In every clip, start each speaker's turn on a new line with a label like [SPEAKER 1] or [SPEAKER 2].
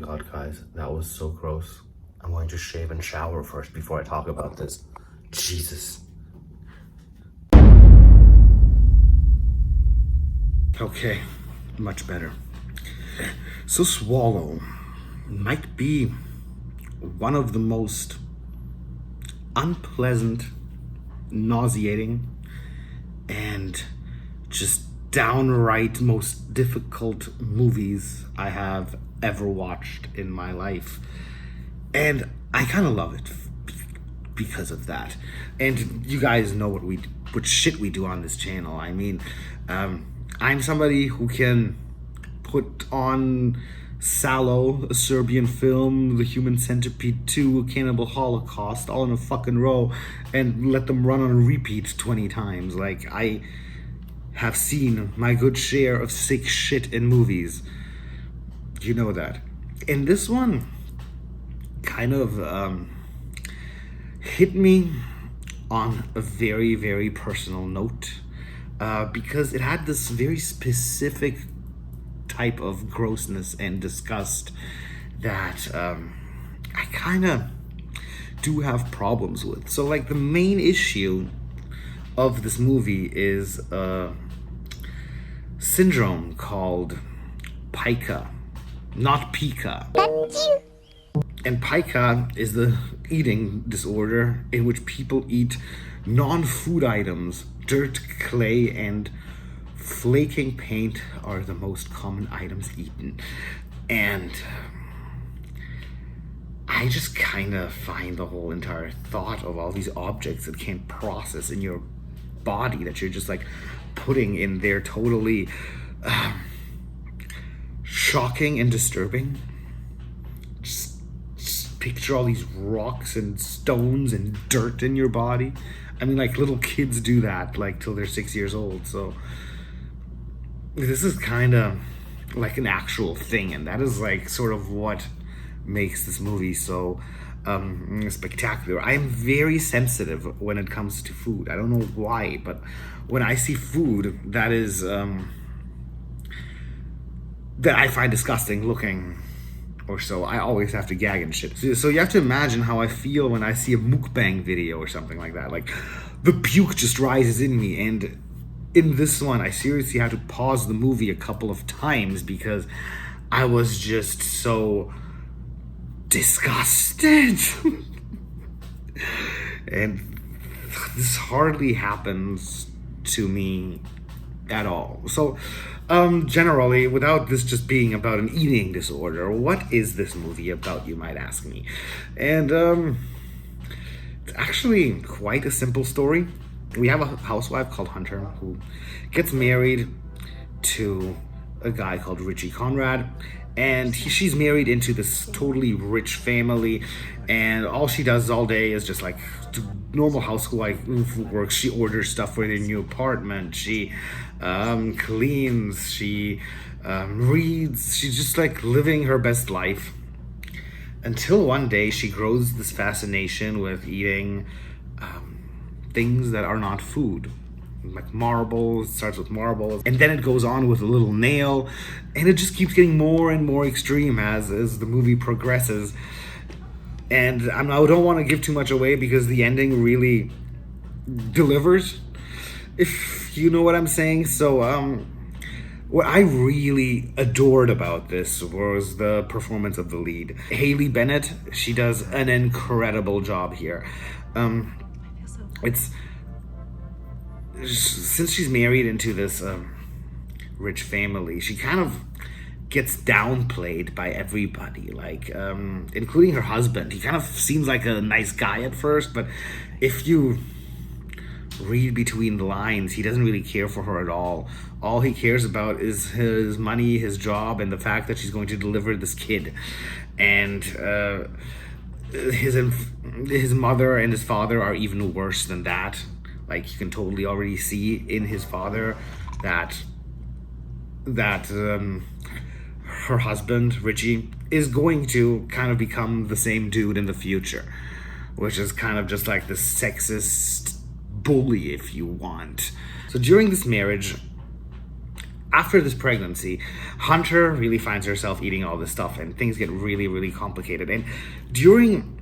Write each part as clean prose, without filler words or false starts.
[SPEAKER 1] god, guys, that was so gross. I'm going to shave and shower first before I talk about this. Jesus. Okay, much better. So Swallow might be one of the most unpleasant, nauseating, and just downright most difficult movies I have ever watched in my life. And I kind of love it because of that. And you guys know what shit we do on this channel. I mean, I'm somebody who can put on Salò, a Serbian film, The Human Centipede 2, Cannibal Holocaust, all in a fucking row, and let them run on repeat 20 times. Like, I have seen my good share of sick shit in movies. You know that. And this one kind of hit me on a very, very personal note, because it had this very specific type of grossness and disgust that I kind of do have problems with. So, like, the main issue of this movie is a syndrome called pica, not pica. And pica is the eating disorder in which people eat non-food items. Dirt, clay, and flaking paint are the most common items eaten. And I just kind of find the whole entire thought of all these objects that can't process in your body, that you're just like putting in there, totally shocking and disturbing. Just picture all these rocks and stones and dirt in your body. I mean, like, little kids do that, like, till they're 6 years old. So this is kind of like an actual thing, and that is like sort of what makes this movie so spectacular. I am very sensitive when it comes to food. I don't know why, but when I see food that is that I find disgusting looking or so, I always have to gag and shit. So you have to imagine how I feel when I see a mukbang video or something like that. Like, the puke just rises in me. And in this one, I seriously had to pause the movie a couple of times because I was just so disgusted. And this hardly happens to me at all. So generally, without this just being about an eating disorder, what is this movie about, you might ask me? And it's actually quite a simple story. We have a housewife called Hunter who gets married to a guy called Richie Conrad, and she's married into this totally rich family, and all she does all day is just like normal housewife work. She orders stuff for their new apartment, she cleans, she reads, she's just like living her best life, until one day she grows this fascination with eating things that are not food, like marbles. It starts with marbles, and then it goes on with a little nail, and it just keeps getting more and more extreme as the movie progresses. And I don't want to give too much away because the ending really delivers, if you know what I'm saying. So what I really adored about this was the performance of the lead, Haley Bennett. She does an incredible job here. It's since she's married into this rich family, she kind of gets downplayed by everybody, like including her husband. He kind of seems like a nice guy at first, but if you read between the lines, he doesn't really care for her at all. All he cares about is his money, his job, and the fact that she's going to deliver this kid. And his mother and his father are even worse than that. Like, you can totally already see in his father that her husband, Richie, is going to kind of become the same dude in the future, which is kind of just like the sexist bully, if you want. So during this marriage, after this pregnancy, Hunter really finds herself eating all this stuff, and things get really, really complicated. And during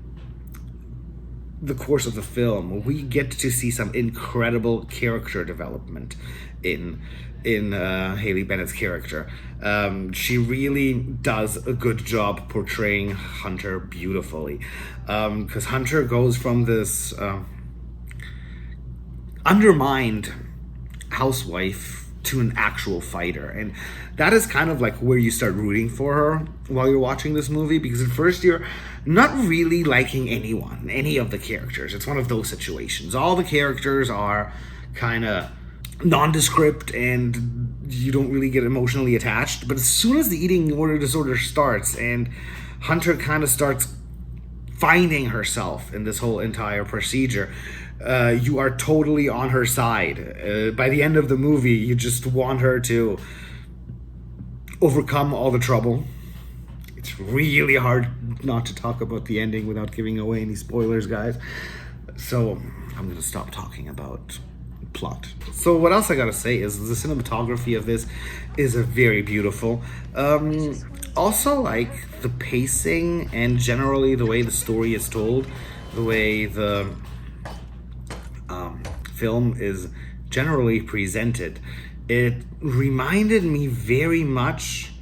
[SPEAKER 1] the course of the film, we get to see some incredible character development in Haley Bennett's character. She really does a good job portraying Hunter beautifully, because Hunter goes from this undermined housewife to an actual fighter, and that is kind of like where you start rooting for her while you're watching this movie, because at first you're not really liking any of the characters. It's one of those situations. All the characters are kind of nondescript and you don't really get emotionally attached, but as soon as the eating disorder starts and Hunter kind of starts finding herself in this whole entire procedure, you are totally on her side. By the end of the movie, you just want her to overcome all the trouble. It's really hard not to talk about the ending without giving away any spoilers, guys. So I'm going to stop talking about plot. So what else I gotta say is the cinematography of this is very beautiful. Also, like, the pacing and generally the way the story is told, the way the film is generally presented, it reminded me very much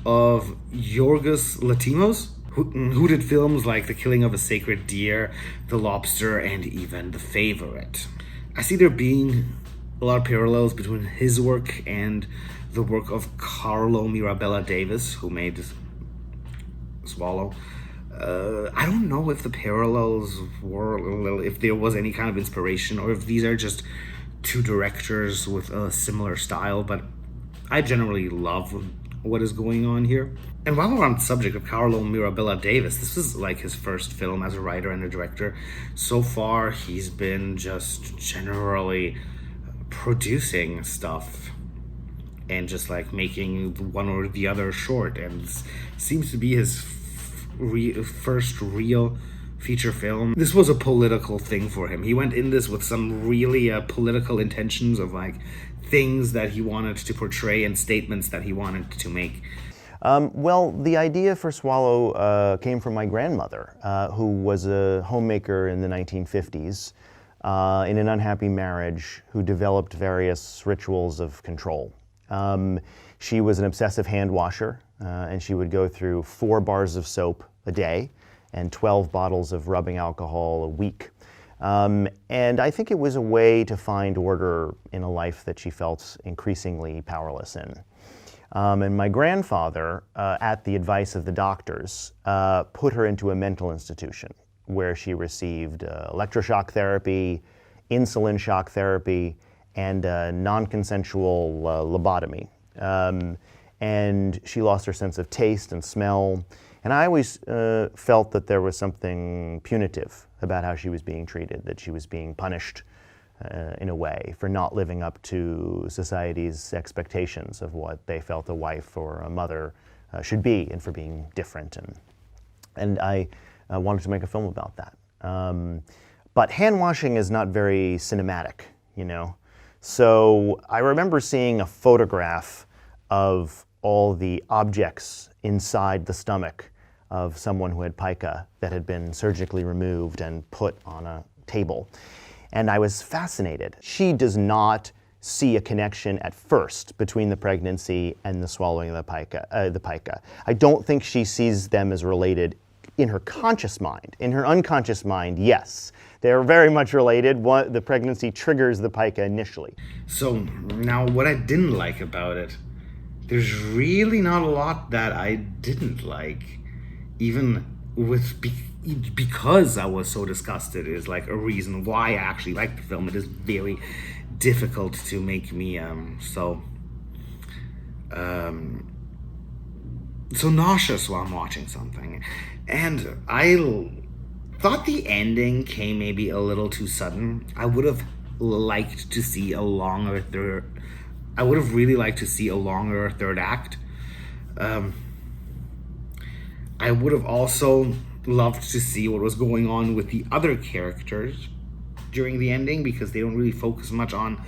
[SPEAKER 1] of Yorgos Lanthimos, who did films like The Killing of a Sacred Deer, The Lobster, and even The Favorite. I see there being a lot of parallels between his work and the work of Carlo Mirabella Davis, who made Swallow. I don't know if the parallels were, if there was any kind of inspiration, or if these are just two directors with a similar style, but I generally love what is going on here. And while we're on the subject of Carlo Mirabella Davis, this is like his first film as a writer and a director. So far, he's been just generally producing stuff and just like making one or the other short, and seems to be his first real feature film. This was a political thing for him. He went in this with some really political intentions of like things that he wanted to portray and statements that he wanted to make.
[SPEAKER 2] Well, the idea for Swallow came from my grandmother, who was a homemaker in the 1950s in an unhappy marriage, who developed various rituals of control. She was an obsessive hand washer, and she would go through 4 bars of soap a day and 12 bottles of rubbing alcohol a week. And I think it was a way to find order in a life that she felt increasingly powerless in. And my grandfather, at the advice of the doctors, put her into a mental institution where she received electroshock therapy, insulin shock therapy, and non-consensual lobotomy. And she lost her sense of taste and smell. And I always felt that there was something punitive about how she was being treated, that she was being punished in a way for not living up to society's expectations of what they felt a wife or a mother should be, and for being different. And I wanted to make a film about that. But hand washing is not very cinematic, you know? So I remember seeing a photograph of all the objects inside the stomach of someone who had pica that had been surgically removed and put on a table. And I was fascinated. She does not see a connection at first between the pregnancy and the swallowing of the pica. I don't think she sees them as related in her conscious mind. In her unconscious mind, yes. They're very much related. The pregnancy triggers the pica initially.
[SPEAKER 1] So now what I didn't like about it, there's really not a lot that I didn't like. Even with because I was so disgusted is like a reason why I actually like the film. It is very difficult to make me so nauseous while I'm watching something. And I thought the ending came maybe a little too sudden. I would have liked to see a longer third. I would have really liked to see a longer third act. I would have also loved to see what was going on with the other characters during the ending, because they don't really focus much on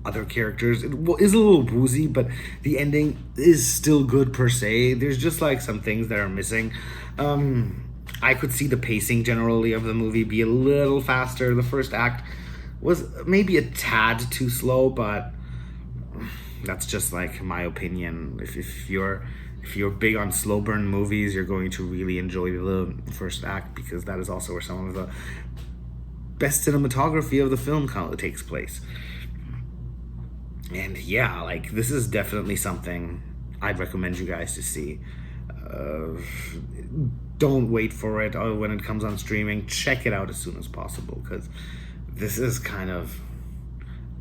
[SPEAKER 1] other characters. It is a little woozy, but the ending is still good per se. There's just like some things that are missing. I could see the pacing generally of the movie be a little faster. The first act was maybe a tad too slow, but that's just like my opinion. If you're big on slow burn movies, you're going to really enjoy the first act, because that is also where some of the best cinematography of the film takes place. And yeah, like, this is definitely something I'd recommend you guys to see. Don't wait for it when it comes on streaming. Check it out as soon as possible, because this is kind of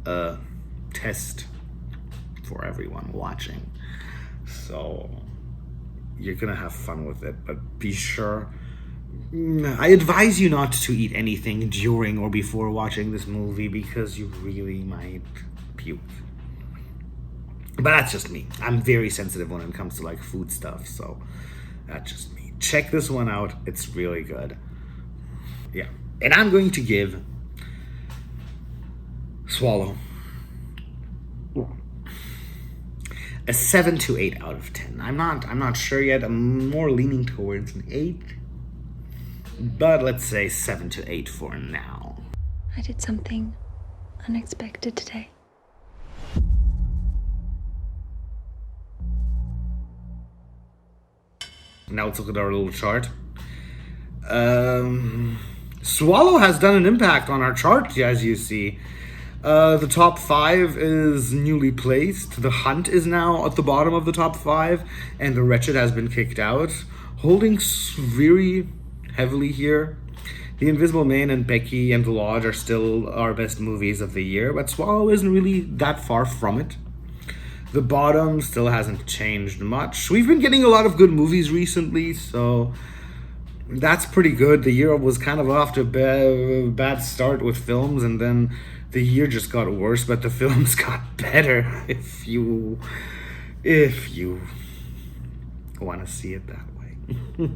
[SPEAKER 1] a test for everyone watching. So you're gonna have fun with it, but be sure. I advise you not to eat anything during or before watching this movie, because you really might puke. But that's just me. I'm very sensitive when it comes to like food stuff, so that's just me. Check this one out. It's really good. Yeah. And I'm going to give Swallow a 7 to 8 out of 10. I'm not sure yet. I'm more leaning towards an 8. But let's say 7 to 8 for now.
[SPEAKER 3] I did something unexpected today.
[SPEAKER 1] Now let's look at our little chart. Swallow has done an impact on our chart, as you see. The top 5 is newly placed. The Hunt is now at the bottom of the top 5, and The Wretched has been kicked out. Holding very heavily here. The Invisible Man and Becky and The Lodge are still our best movies of the year, but Swallow isn't really that far from it. The bottom still hasn't changed much. We've been getting a lot of good movies recently, so that's pretty good. The year was kind of off to a bad start with films, and then the year just got worse, but the films got better, if you want to see it that way.